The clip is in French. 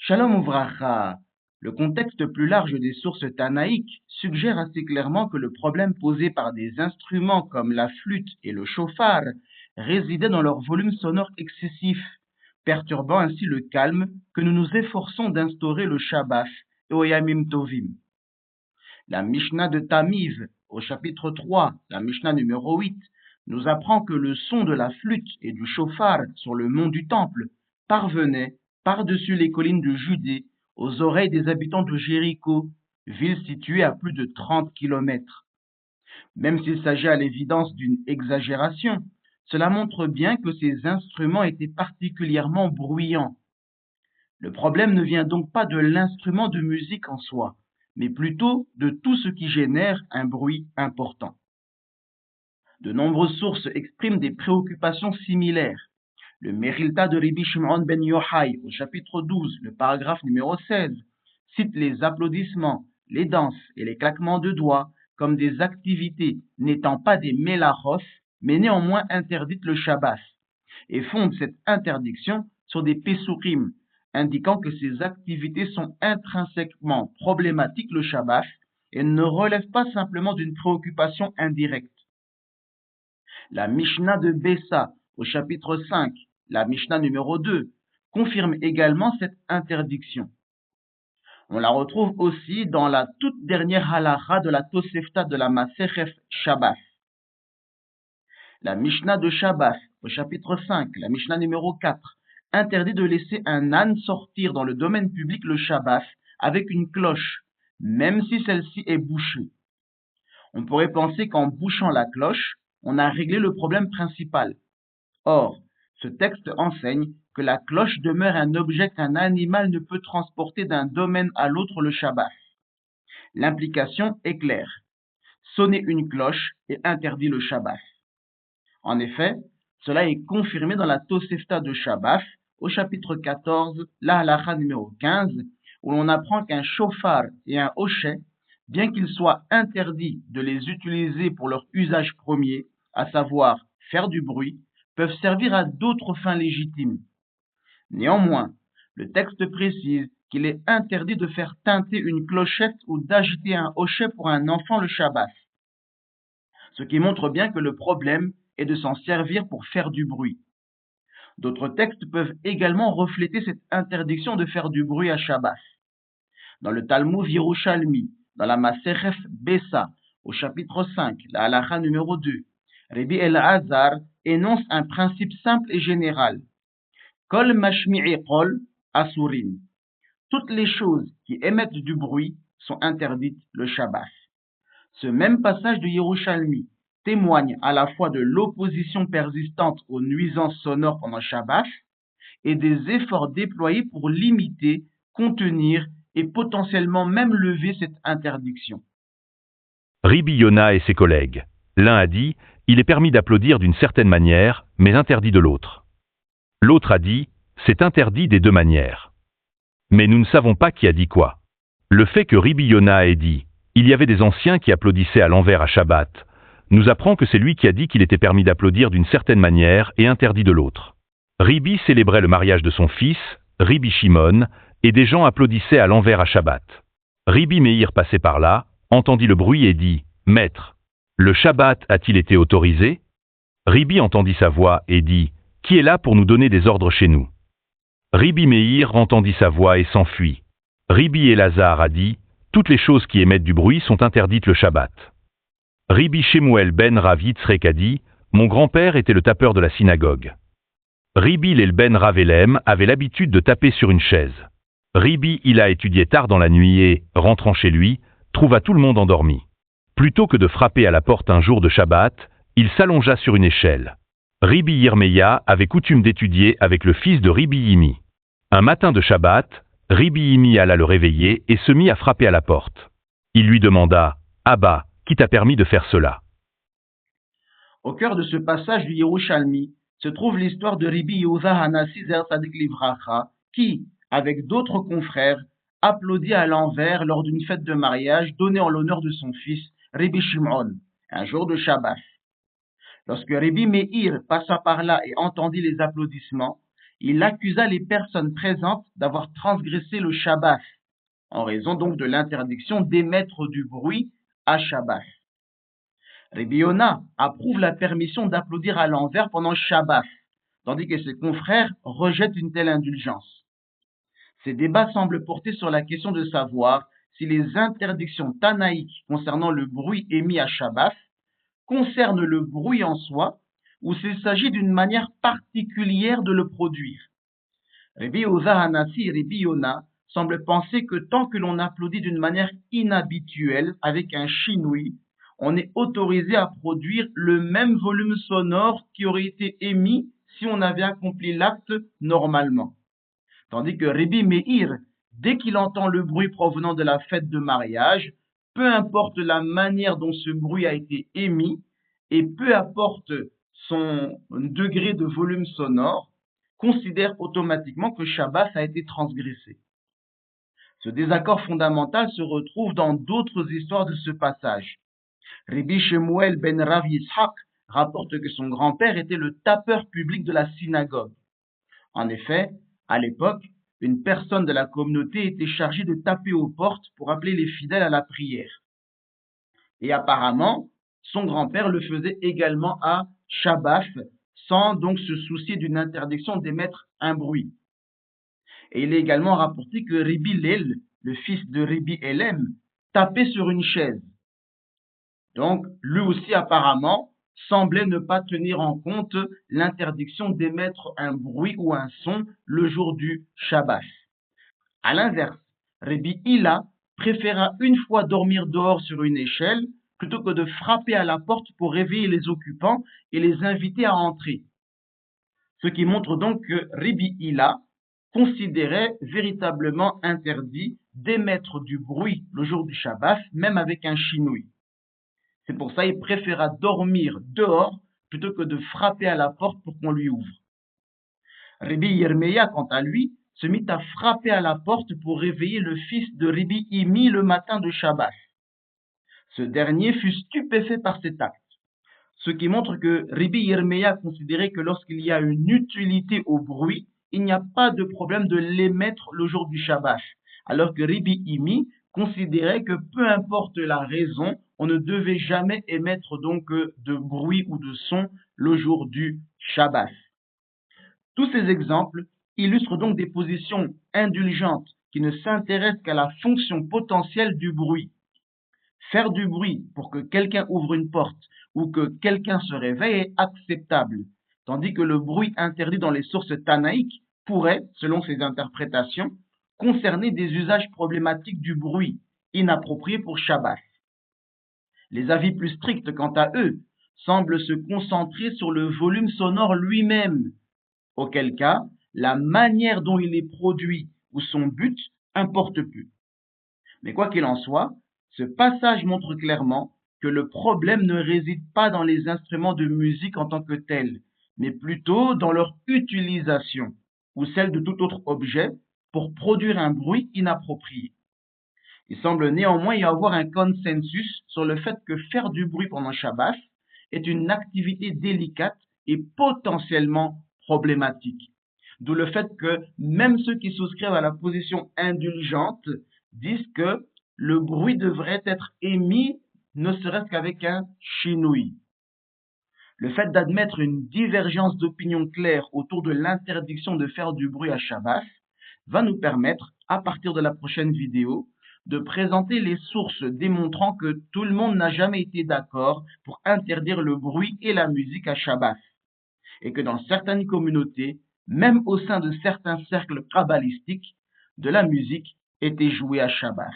Shalom Ouvracha. Le contexte plus large des sources tanaïques suggère assez clairement que le problème posé par des instruments comme la flûte et le shofar résidait dans leur volume sonore excessif, perturbant ainsi le calme que nous nous efforçons d'instaurer le Shabbat et au Yamim Tovim. La Mishnah de Tamiz, au chapitre 3, la Mishnah numéro 8, nous apprend que le son de la flûte et du shofar sur le mont du Temple parvenait par-dessus les collines de Judée aux oreilles des habitants de Jéricho, ville située à plus de 30 kilomètres. Même s'il s'agit à l'évidence d'une exagération, cela montre bien que ces instruments étaient particulièrement bruyants. Le problème ne vient donc pas de l'instrument de musique en soi, mais plutôt de tout ce qui génère un bruit important. De nombreuses sources expriment des préoccupations similaires. Le Merilta de Rabbi Shimon ben Yochai, au chapitre 12, le paragraphe numéro 16, cite les applaudissements, les danses et les claquements de doigts comme des activités n'étant pas des mélachos, mais néanmoins interdites le Shabbat, et fonde cette interdiction sur des pesurim, indiquant que ces activités sont intrinsèquement problématiques le Shabbat et ne relèvent pas simplement d'une préoccupation indirecte. La Mishnah de Bessa, au chapitre 5, la Mishnah numéro 2, confirme également cette interdiction. On la retrouve aussi dans la toute dernière halacha de la Tosefta de la Masechef Shabbat. La Mishnah de Shabbat, au chapitre 5, la Mishnah numéro 4, interdit de laisser un âne sortir dans le domaine public le Shabbat avec une cloche, même si celle-ci est bouchée. On pourrait penser qu'en bouchant la cloche, on a réglé le problème principal. Or, ce texte enseigne que la cloche demeure un objet qu'un animal ne peut transporter d'un domaine à l'autre le Shabbat. L'implication est claire. Sonner une cloche est interdit le Shabbat. En effet, cela est confirmé dans la Tosefta de Shabbat, au chapitre 14, la halacha numéro 15, où l'on apprend qu'un shofar et un hochet, bien qu'il soit interdit de les utiliser pour leur usage premier, à savoir faire du bruit, peuvent servir à d'autres fins légitimes. Néanmoins, le texte précise qu'il est interdit de faire tinter une clochette ou d'agiter un hochet pour un enfant le Shabbat, ce qui montre bien que le problème est de s'en servir pour faire du bruit. D'autres textes peuvent également refléter cette interdiction de faire du bruit à Shabbat. Dans le Talmud Yerushalmi, dans la Masechef Bessa, au chapitre 5, la halacha numéro 2, Rabbi Elazar énonce un principe simple et général. Kol mashmi'i kol asurin. Toutes les choses qui émettent du bruit sont interdites le Shabbat. Ce même passage de Yerushalmi témoigne à la fois de l'opposition persistante aux nuisances sonores pendant Shabbat et des efforts déployés pour limiter, contenir et potentiellement même lever cette interdiction. Rabbi Yona et ses collègues. L'un a dit, il est permis d'applaudir d'une certaine manière, mais interdit de l'autre. L'autre a dit, c'est interdit des deux manières. Mais nous ne savons pas qui a dit quoi. Le fait que Rabbi Yona ait dit, il y avait des anciens qui applaudissaient à l'envers à Shabbat, nous apprend que c'est lui qui a dit qu'il était permis d'applaudir d'une certaine manière et interdit de l'autre. Rabbi célébrait le mariage de son fils, Rabbi Shimon, et des gens applaudissaient à l'envers à Shabbat. Rabbi Meir passait par là, entendit le bruit et dit, Maître, le Shabbat a-t-il été autorisé? Rabbi entendit sa voix et dit, qui est là pour nous donner des ordres chez nous? Rabbi Meir entendit sa voix et s'enfuit. Rabbi Elazar a dit, toutes les choses qui émettent du bruit sont interdites le Shabbat. Rabbi Shemuel ben Rav Yitzrek a dit, mon grand-père était le tapeur de la synagogue. Rabbi Hillel ben Rav Elem avait l'habitude de taper sur une chaise. Rabbi Hilla étudiait tard dans la nuit et, rentrant chez lui, trouva tout le monde endormi. Plutôt que de frapper à la porte un jour de Shabbat, il s'allongea sur une échelle. Rabbi Yirmeya avait coutume d'étudier avec le fils de Rabbi Yimi. Un matin de Shabbat, Rabbi Yimi alla le réveiller et se mit à frapper à la porte. Il lui demanda, Abba, qui t'a permis de faire cela? Au cœur de ce passage du Yerushalmi se trouve l'histoire de Rabbi Yehuda Hanassi Zer Tzadik Livracha, qui, avec d'autres confrères, applaudit à l'envers lors d'une fête de mariage donnée en l'honneur de son fils, Rabbi Shimon, un jour de Shabbat. Lorsque Rabbi Meir passa par là et entendit les applaudissements, il accusa les personnes présentes d'avoir transgressé le Shabbat, en raison donc de l'interdiction d'émettre du bruit à Shabbat. Rabbi Yona approuve la permission d'applaudir à l'envers pendant Shabbat, tandis que ses confrères rejettent une telle indulgence. Ces débats semblent porter sur la question de savoir si les interdictions tanaïques concernant le bruit émis à Shabbat concernent le bruit en soi ou s'il s'agit d'une manière particulière de le produire. Rabbi Oza Hanassi et Rabbi Yona semblent penser que tant que l'on applaudit d'une manière inhabituelle avec un chinoui, on est autorisé à produire le même volume sonore qui aurait été émis si on avait accompli l'acte normalement. Tandis que Rabbi Meir, dès qu'il entend le bruit provenant de la fête de mariage, peu importe la manière dont ce bruit a été émis et peu importe son degré de volume sonore, considère automatiquement que Shabbat a été transgressé. Ce désaccord fondamental se retrouve dans d'autres histoires de ce passage. Rabbi Shemuel ben Rav Yitzhak rapporte que son grand-père était le tapeur public de la synagogue. En effet, à l'époque, une personne de la communauté était chargée de taper aux portes pour appeler les fidèles à la prière. Et apparemment, son grand-père le faisait également à Shabbat, sans donc se soucier d'une interdiction d'émettre un bruit. Et il est également rapporté que Rabbi Hillel, le fils de Rabbi Elem, tapait sur une chaise. Donc, lui aussi apparemment semblait ne pas tenir en compte l'interdiction d'émettre un bruit ou un son le jour du Shabbat. À l'inverse, Rabbi Hilla préféra une fois dormir dehors sur une échelle plutôt que de frapper à la porte pour réveiller les occupants et les inviter à entrer. Ce qui montre donc que Rabbi Hilla considérait véritablement interdit d'émettre du bruit le jour du Shabbat, même avec un chinoui. C'est pour ça qu'il préféra dormir dehors plutôt que de frapper à la porte pour qu'on lui ouvre. Rabbi Yirmeya, quant à lui, se mit à frapper à la porte pour réveiller le fils de Rabbi Imi le matin de Shabbat. Ce dernier fut stupéfait par cet acte, ce qui montre que Rabbi Yirmeya considérait que lorsqu'il y a une utilité au bruit, il n'y a pas de problème de l'émettre le jour du Shabbat, alors que Rabbi Imi considérait que peu importe la raison, on ne devait jamais émettre donc de bruit ou de son le jour du Shabbat. Tous ces exemples illustrent donc des positions indulgentes qui ne s'intéressent qu'à la fonction potentielle du bruit. Faire du bruit pour que quelqu'un ouvre une porte ou que quelqu'un se réveille est acceptable, tandis que le bruit interdit dans les sources tanaïques pourrait, selon ces interprétations, concerner des usages problématiques du bruit, inappropriés pour Shabbat. Les avis plus stricts, quant à eux, semblent se concentrer sur le volume sonore lui-même, auquel cas, la manière dont il est produit ou son but importe peu. Mais quoi qu'il en soit, ce passage montre clairement que le problème ne réside pas dans les instruments de musique en tant que tels, mais plutôt dans leur utilisation, ou celle de tout autre objet, pour produire un bruit inapproprié. Il semble néanmoins y avoir un consensus sur le fait que faire du bruit pendant Shabbat est une activité délicate et potentiellement problématique. D'où le fait que même ceux qui souscrivent à la position indulgente disent que le bruit devrait être émis ne serait-ce qu'avec un chinouille. Le fait d'admettre une divergence d'opinion claire autour de l'interdiction de faire du bruit à Shabbat va nous permettre, à partir de la prochaine vidéo, de présenter les sources démontrant que tout le monde n'a jamais été d'accord pour interdire le bruit et la musique à Shabbat, et que dans certaines communautés, même au sein de certains cercles kabbalistiques, de la musique était jouée à Shabbat.